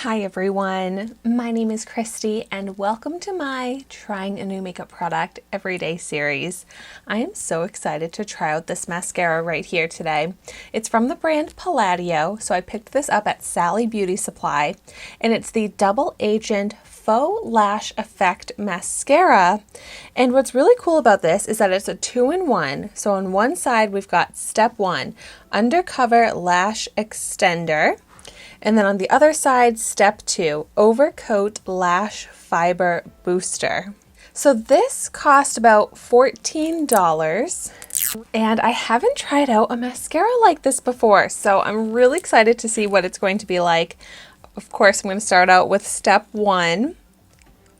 Hi everyone, my name is Christy and welcome to my Trying a New Makeup Product Everyday series. I am so excited to try out this mascara right here today. It's from the brand Palladio, so I picked this up at Sally Beauty Supply, and it's the Double Agent Faux Lash Effect Mascara. And what's really cool about this is that it's a 2-in-1. So on one side we've got step 1, Undercover Lash Extender. And then on the other side, step 2, Overcoat Lash Fiber Booster. So this cost about $14, and I haven't tried out a mascara like this before, so I'm really excited to see what it's going to be like. Of course, I'm going to start out with step 1.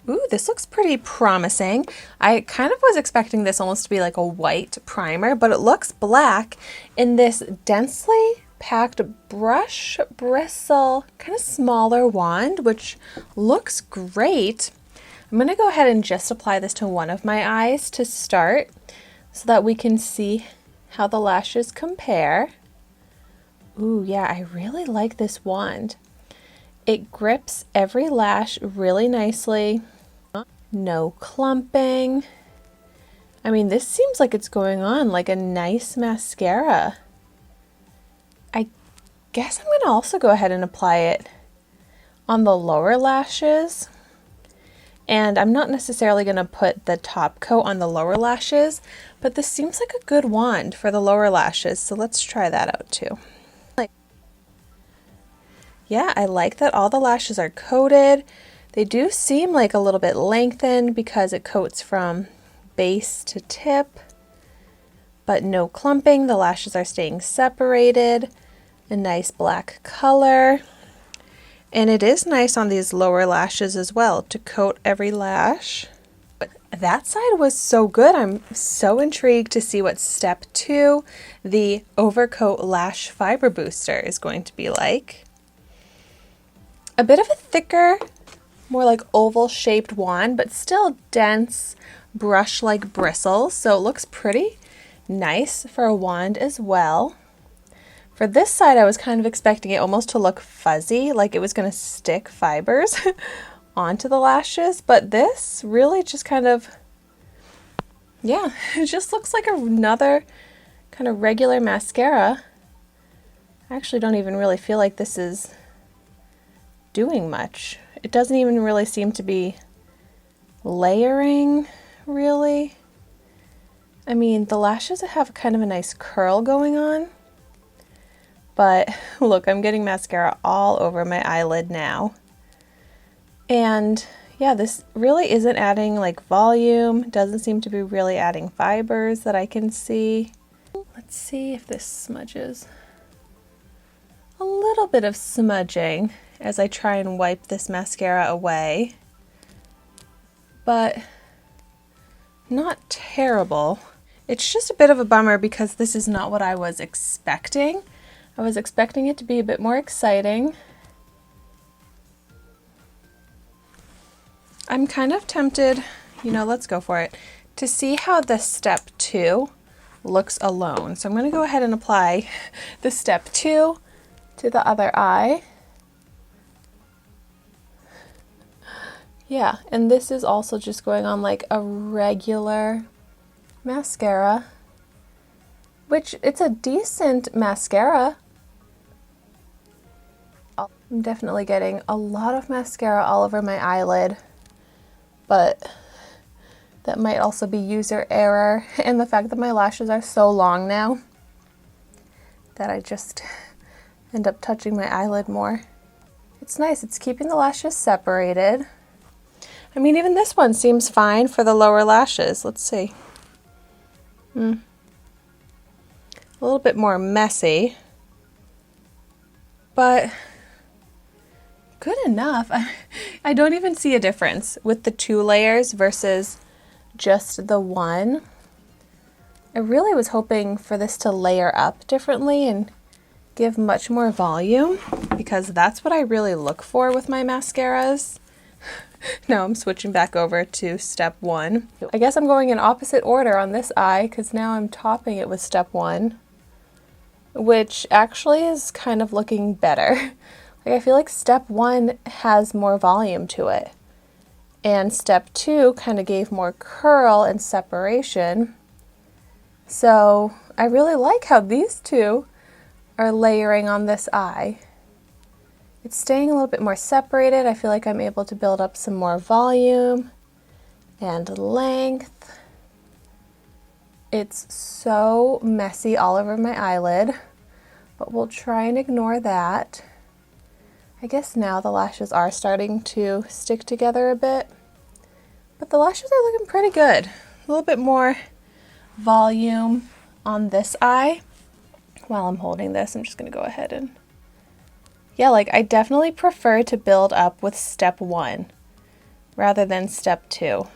Ooh, this looks pretty promising. I kind of was expecting this almost to be like a white primer, but it looks black in this densely packed brush bristle kind of smaller wand, which looks great. I'm going to go ahead and just apply this to one of my eyes to start so that we can see how the lashes compare. Ooh, yeah, I really like this wand. It grips every lash really nicely. No clumping. I mean, this seems like it's going on like a nice mascara. I guess I'm going to also go ahead and apply it on the lower lashes. And I'm not necessarily going to put the top coat on the lower lashes, but this seems like a good wand for the lower lashes, so let's try that out too. Yeah, I like that all the lashes are coated. They do seem like a little bit lengthened because it coats from base to tip, but no clumping. The lashes are staying separated. A nice black color. And it is nice on these lower lashes as well to coat every lash. But that side was so good. I'm so intrigued to see what step 2, the Overcoat Lash Fiber Booster, is going to be like. A bit of a thicker, more like oval shaped wand, but still dense brush-like bristles. So it looks pretty nice for a wand as well. For this side, I was kind of expecting it almost to look fuzzy, like it was going to stick fibers onto the lashes, but this really just kind of, yeah, it just looks like another kind of regular mascara. I actually don't even really feel like this is doing much. It doesn't even really seem to be layering, really. I mean, the lashes have kind of a nice curl going on. But look, I'm getting mascara all over my eyelid now. And yeah, this really isn't adding like volume. Doesn't seem to be really adding fibers that I can see. Let's see if this smudges. A little bit of smudging as I try and wipe this mascara away. But not terrible. It's just a bit of a bummer because this is not what I was expecting. I was expecting it to be a bit more exciting. I'm kind of tempted, let's go for it, to see how the step 2 looks alone. So I'm going to go ahead and apply the step 2 to the other eye. Yeah, and this is also just going on like a regular mascara, which it's a decent mascara. I'm definitely getting a lot of mascara all over my eyelid, but that might also be user error and the fact that my lashes are so long now that I just end up touching my eyelid more. It's nice, it's keeping the lashes separated. I mean, even this one seems fine for the lower lashes. Let's see. A little bit more messy, but good enough. I don't even see a difference with the 2 layers versus just the one. I really was hoping for this to layer up differently and give much more volume, because that's what I really look for with my mascaras. Now I'm switching back over to step 1. I guess I'm going in opposite order on this eye because now I'm topping it with step 1, which actually is kind of looking better. Like, I feel like step 1 has more volume to it, and step 2 kind of gave more curl and separation. So I really like how these two are layering on this eye. It's staying a little bit more separated. I feel like I'm able to build up some more volume and length. It's so messy all over my eyelid, but we'll try and ignore that. I guess now the lashes are starting to stick together a bit, but the lashes are looking pretty good. A little bit more volume on this eye. While I'm holding this, I'm just gonna go ahead and, yeah, like, I definitely prefer to build up with step 1 rather than step 2.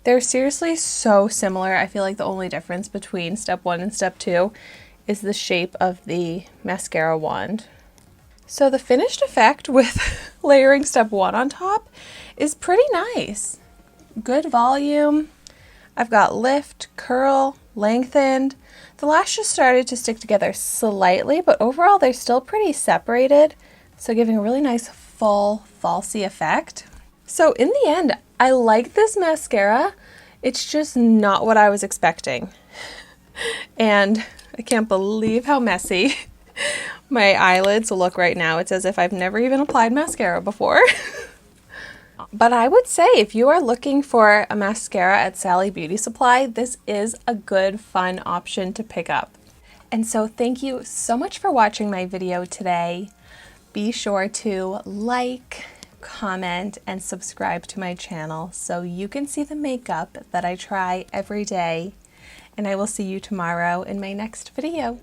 They're seriously so similar. I feel like the only difference between step 1 and step 2 is the shape of the mascara wand. So the finished effect with layering step 1 on top is pretty nice. Good volume. I've got lift, curl, lengthened. The lashes started to stick together slightly, but overall they're still pretty separated, so giving a really nice full falsy effect. So in the end, I like this mascara. It's just not what I was expecting. And I can't believe how messy my eyelids look right now. It's as if I've never even applied mascara before. But I would say if you are looking for a mascara at Sally Beauty Supply, this is a good, fun option to pick up. And so thank you so much for watching my video today. Be sure to like, comment, and subscribe to my channel so you can see the makeup that I try every day. And I will see you tomorrow in my next video.